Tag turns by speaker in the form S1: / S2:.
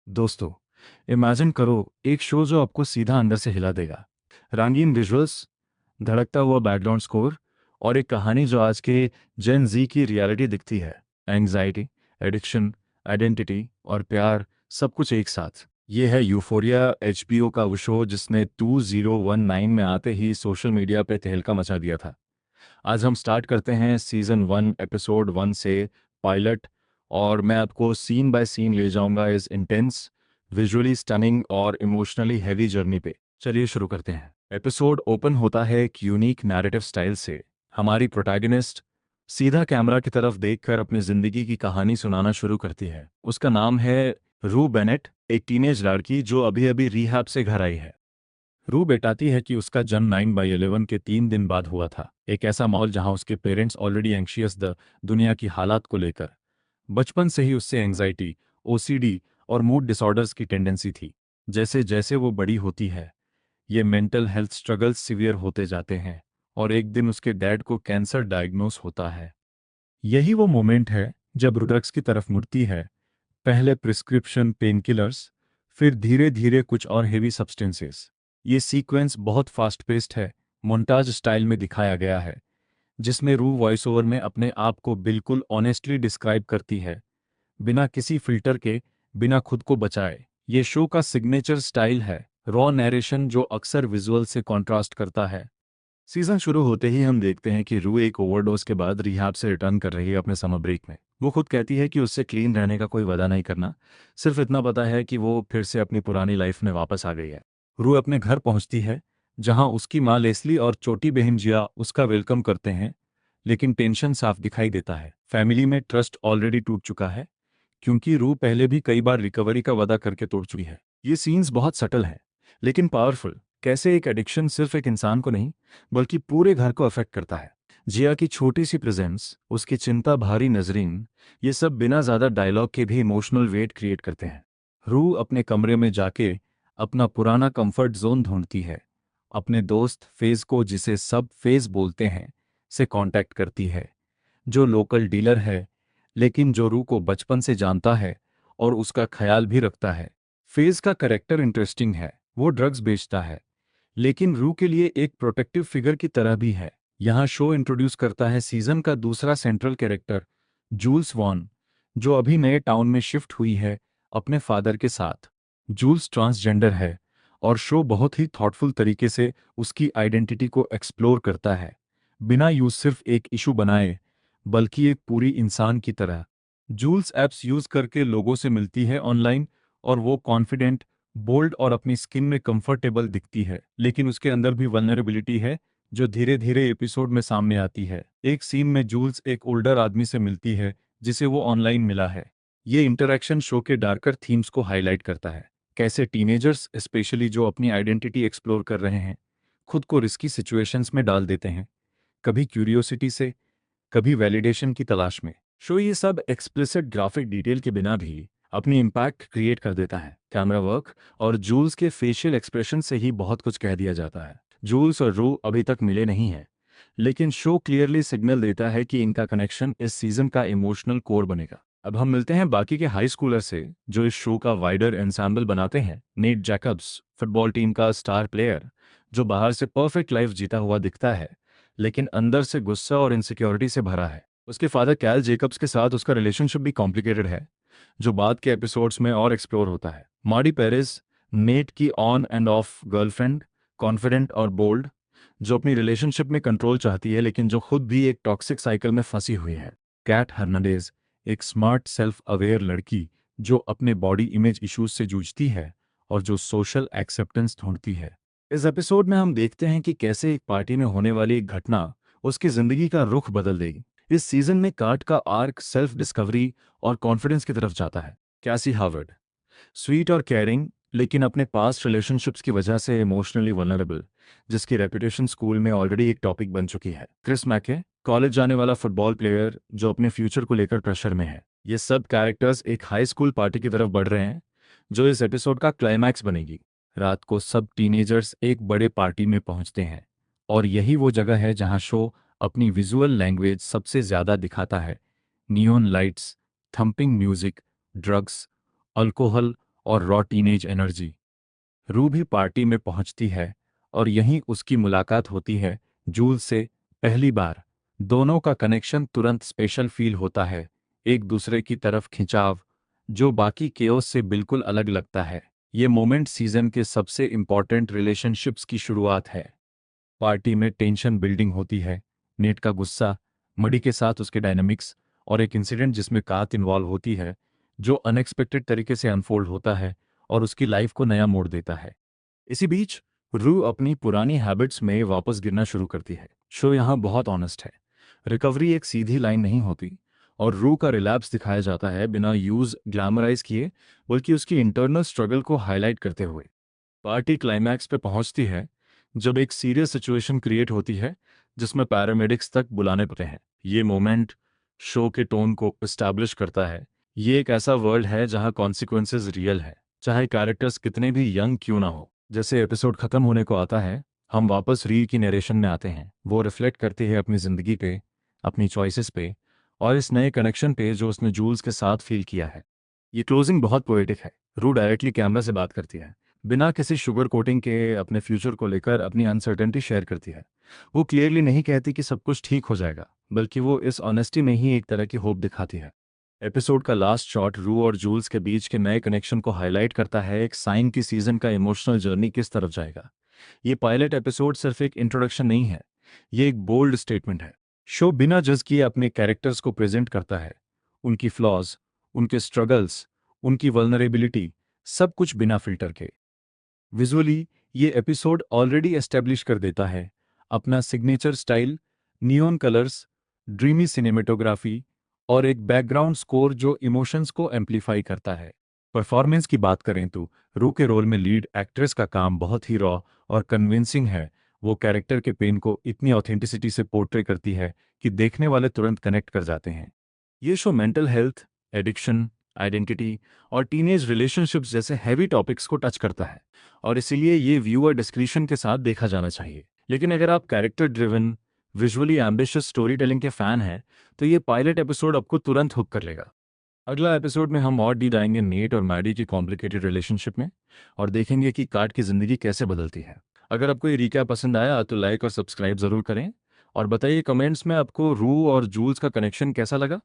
S1: दोस्तों, इमेजिन करो एक शो जो आपको सीधा अंदर से हिला देगा। रंगीन विजुअल्स, धड़कता हुआ बैकग्राउंड स्कोर और एक कहानी जो आज के जेन जी की रियलिटी दिखती है। एंग्जाइटी, एडिक्शन, आइडेंटिटी और प्यार, सब कुछ एक साथ। ये है यूफोरिया, एचबीओ का वो शो जिसने 2019 में आते ही सोशल मीडिया पे तहलका मचा दिया था। आज हम स्टार्ट करते हैं सीजन 1 एपिसोड 1 से, पायलट। और मैं आपको सीन बाय सीन ले जाऊंगा इस इंटेंस, विजुअली स्टनिंग और इमोशनली हैवी जर्नी पे। चलिए शुरू करते हैं। एपिसोड ओपन होता है एक यूनिक नैरेटिव स्टाइल से। हमारी प्रोटैगनिस्ट सीधा कैमरा की तरफ देखकर अपनी जिंदगी की कहानी सुनाना शुरू करती है। उसका नाम है रू बेनेट, एक टीनेज लड़की जो अभी अभी रिहैब से घर आई है। रू बताती है कि उसका जन्म 9/11 के 3 दिन बाद हुआ था, एक ऐसा माहौल जहां उसके पेरेंट्स ऑलरेडी एंशियस द दुनिया की हालात को लेकर। बचपन से ही उससे एंग्जाइटी, ओसीडी और मूड डिसऑर्डर्स की टेंडेंसी थी। जैसे जैसे वो बड़ी होती है, ये मेंटल हेल्थ स्ट्रगल्स सीवियर होते जाते हैं और एक दिन उसके डैड को कैंसर डायग्नोस होता है। यही वो मोमेंट है जब रू ड्रग्स की तरफ मुड़ती है। पहले प्रिस्क्रिप्शन पेन किलर्स, फिर धीरे धीरे कुछ और हेवी सब्सटेंसेस। ये सीक्वेंस बहुत फास्ट पेस्ड है, मोन्टाज स्टाइल में दिखाया गया है, जिसमें रू वॉइस ओवर में अपने आप को बिल्कुल ऑनेस्टली डिस्क्राइब करती है, बिना किसी फिल्टर के, बिना खुद को बचाए। ये शो का सिग्नेचर स्टाइल है, रॉ नैरेशन जो अक्सर विजुअल से कॉन्ट्रास्ट करता है। सीजन शुरू होते ही हम देखते हैं कि रू एक ओवरडोज के बाद रिहैब से रिटर्न कर रही है अपने समर ब्रेक में। वो खुद कहती है कि उससे क्लीन रहने का कोई वादा नहीं करना, सिर्फ इतना पता है कि वो फिर से अपनी पुरानी लाइफ में वापस आ गई है। रू अपने घर पहुंचती है, जहां उसकी माँ लेस्ली और छोटी बहन जिया उसका वेलकम करते हैं, लेकिन टेंशन साफ दिखाई देता है। फैमिली में ट्रस्ट ऑलरेडी टूट चुका है, क्योंकि रू पहले भी कई बार रिकवरी का वादा करके तोड़ चुकी है। ये सीन्स बहुत सटल हैं, लेकिन पावरफुल। कैसे एक एडिक्शन सिर्फ एक इंसान को नहीं, बल्कि पूरे घर को अफेक्ट करता है। जिया की छोटी सी प्रेजेंस, उसकी चिंता भारी नजरीन, ये सब बिना ज्यादा डायलॉग के भी इमोशनल वेट क्रिएट करते हैं। रू अपने कमरे में जाके अपना पुराना कंफर्ट जोन ढूंढती है। अपने दोस्त फेज को, जिसे सब फेज बोलते हैं, से कांटेक्ट करती है, जो लोकल डीलर है, लेकिन जो रू को बचपन से जानता है और उसका ख्याल भी रखता है। फेज का कैरेक्टर इंटरेस्टिंग है। वो ड्रग्स बेचता है, लेकिन रू के लिए एक प्रोटेक्टिव फिगर की तरह भी है। यहाँ शो इंट्रोड्यूस करता है सीजन का दूसरा सेंट्रल कैरेक्टर, जूल्स वॉन, जो अभी नए टाउन में शिफ्ट हुई है अपने फादर के साथ। जूल्स ट्रांसजेंडर है और शो बहुत ही थॉटफुल तरीके से उसकी आइडेंटिटी को एक्सप्लोर करता है, बिना यूज सिर्फ एक इशू बनाए, बल्कि एक पूरी इंसान की तरह। जूल्स एप्स यूज करके लोगों से मिलती है ऑनलाइन, और वो कॉन्फिडेंट, बोल्ड और अपनी स्किन में कंफर्टेबल दिखती है, लेकिन उसके अंदर भी वल्नरेबिलिटी है, जो धीरे धीरे एपिसोड में सामने आती है। एक सीन में जूल्स एक ओल्डर आदमी से मिलती है जिसे वो ऑनलाइन मिला है। ये इंटरेक्शन शो के डार्कर थीम्स को हाईलाइट करता है। कैसे टीनेजर्स, स्पेशली जो अपनी आइडेंटिटी एक्सप्लोर कर रहे हैं, खुद को रिस्की सिचुएशंस में डाल देते हैं, कभी क्यूरियोसिटी से, कभी वैलिडेशन की तलाश में। शो ये सब एक्सप्लिसिट ग्राफिक डिटेल के बिना भी अपनी इम्पैक्ट क्रिएट कर देता है। कैमरा वर्क और जूल्स के फेशियल एक्सप्रेशन से ही बहुत कुछ कह दिया जाता है। जूल्स और रू अभी तक मिले नहीं हैं, लेकिन शो क्लियरली सिग्नल देता है कि इनका कनेक्शन इस सीजन का इमोशनल कोर बनेगा। अब हम मिलते हैं बाकी के हाई स्कूलर से जो इस शो का वाइडर एंसेम्बल बनाते हैं। नेट जैकब्स, फुटबॉल टीम का स्टार प्लेयर, जो बाहर से परफेक्ट लाइफ जीता हुआ दिखता है, लेकिन अंदर से गुस्सा और इनसिक्योरिटी से भरा है। उसके फादर कैल जेकब्स के साथ उसका रिलेशनशिप भी कॉम्प्लिकेटेड है, जो बाद के एपिसोड्स में और एक्सप्लोर होता है। मार्डी पेरेस, नेट की on end of girlfriend, confident और बोल्ड, जो अपनी रिलेशनशिप में कंट्रोल चाहती है लेकिन जो खुद भी एक टॉक्सिक साइकिल में फंसी हुई है। कैट हर्नांडेज, एक स्मार्ट सेल्फ अवेयर लड़की जो अपने बॉडी इमेज इश्यूज से जूझती है और जो सोशल एक्सेप्टेंस ढूंढती है। इस एपिसोड में हम देखते हैं कि कैसे एक पार्टी में होने वाली एक घटना उसकी जिंदगी का रुख बदल देगी। इस सीजन में कार्ट का आर्क सेल्फ डिस्कवरी और कॉन्फिडेंस की तरफ जाता है। कैसी हार्वर्ड, स्वीट और केयरिंग, लेकिन अपने पास्ट रिलेशनशिप्स की वजह से इमोशनली वल्नरेबल, जिसकी रेपुटेशन स्कूल में ऑलरेडी एक टॉपिक बन चुकी है। क्रिस मैके, कॉलेज जाने वाला फुटबॉल प्लेयर जो अपने फ्यूचर को लेकर प्रेशर में है। ये सब कैरेक्टर्स एक हाई स्कूल पार्टी की तरफ बढ़ रहे हैं, जो इस एपिसोड का क्लाइमैक्स बनेगी। रात को सब टीनेजर्स एक बड़े पार्टी में पहुंचते हैं, और यही वो जगह है जहां शो अपनी विजुअल लैंग्वेज सबसे ज्यादा दिखाता है। Neon lights, thumping music, drugs, alcohol और रॉ टीनेज एनर्जी। रू भी पार्टी में पहुंचती है और यहीं उसकी मुलाकात होती है जूल से। पहली बार दोनों का कनेक्शन तुरंत स्पेशल फील होता है, एक दूसरे की तरफ खिंचाव जो बाकी केओस से बिल्कुल अलग लगता है। ये मोमेंट सीजन के सबसे इम्पॉर्टेंट रिलेशनशिप्स की शुरुआत है। पार्टी में टेंशन बिल्डिंग होती है, नेट का गुस्सा, मडी के साथ उसके डायनामिक्स और एक इंसिडेंट जिसमें कात इन्वॉल्व होती है जो अनएक्सपेक्टेड तरीके से अनफोल्ड होता है और उसकी लाइफ को नया मोड़ देता है। इसी बीच रू अपनी पुरानी हैबिट्स में वापस गिरना शुरू करती है। शो यहाँ बहुत ऑनेस्ट है, रिकवरी एक सीधी लाइन नहीं होती और रू का रिलैप्स दिखाया जाता है बिना यूज ग्लैमराइज किए, बल्कि उसकी इंटरनल स्ट्रगल को हाईलाइट करते हुए। पार्टी क्लाइमैक्स पे पहुंचती है जब एक सीरियस सिचुएशन क्रिएट होती है जिसमें पैरामेडिक्स तक बुलाने पड़ते हैं। ये मोमेंट शो के टोन को एस्टैब्लिश करता है। ये एक ऐसा वर्ल्ड है जहां कॉन्सिक्वेंसेस रियल है, चाहे कैरेक्टर्स कितने भी यंग क्यों ना हो। जैसे एपिसोड खत्म होने को आता है, हम वापस री की नरेशन में आते हैं। वो रिफ्लेक्ट करती है अपनी जिंदगी पे, अपनी चॉइसेस पे और इस नए कनेक्शन पे जो उसने जूल्स के साथ फील किया है। ये क्लोजिंग बहुत पोएटिक है। रू डायरेक्टली कैमरा से बात करती है, बिना किसी शुगर कोटिंग के अपने फ्यूचर को लेकर अपनी अनसर्टेनिटी शेयर करती है। वो क्लियरली नहीं कहती कि सब कुछ ठीक हो जाएगा, बल्कि वो इस ऑनेस्टी में ही एक तरह की होप दिखाती है। एपिसोड का लास्ट शॉट रू और जूल्स के बीच के नए कनेक्शन को हाईलाइट करता है, एक साइन की सीजन का इमोशनल जर्नी किस तरफ जाएगा। ये पायलट एपिसोड सिर्फ एक इंट्रोडक्शन नहीं है, ये एक बोल्ड स्टेटमेंट है। शो बिना जज किए अपने कैरेक्टर्स को प्रेजेंट करता है, उनकी फ्लॉज, उनके स्ट्रगल्स, उनकी वल्नरेबिलिटी, सब कुछ बिना फिल्टर के। विजुअली ये एपिसोड ऑलरेडी एस्टेब्लिश कर देता है अपना signature style, neon colours, dreamy cinematography और एक बैकग्राउंड स्कोर जो इमोशंस को एम्पलीफाई करता है। परफॉर्मेंस की बात करें तो रू के रोल में लीड एक्ट्रेस का काम बहुत ही रॉ और कन्विंसिंग है। वो कैरेक्टर के पेन को इतनी ऑथेंटिसिटी से पोर्ट्रे करती है कि देखने वाले तुरंत कनेक्ट कर जाते हैं। ये show mental health, addiction, identity और टीनेज रिलेशनशिप्स जैसे हैवी टॉपिक्स को टच करता है और इसीलिए ये व्यूअर डिस्क्रिशन के साथ देखा जाना चाहिए। लेकिन अगर आप character driven, visually ambitious story telling के फैन हैं, तो ये पायलट एपिसोड आपको तुरंत हुक कर लेगा। अगला एपिसोड में हम और डीप जाएंगे नेट और मैडी की कॉम्प्लिकेटेड रिलेशनशिप में और देखेंगे कि काट की जिंदगी कैसे बदलती है। अगर आपको ये रिकैप पसंद आया तो लाइक और सब्सक्राइब जरूर करें और बताइए कमेंट्स में आपको रू और जूल्स का कनेक्शन कैसा लगा।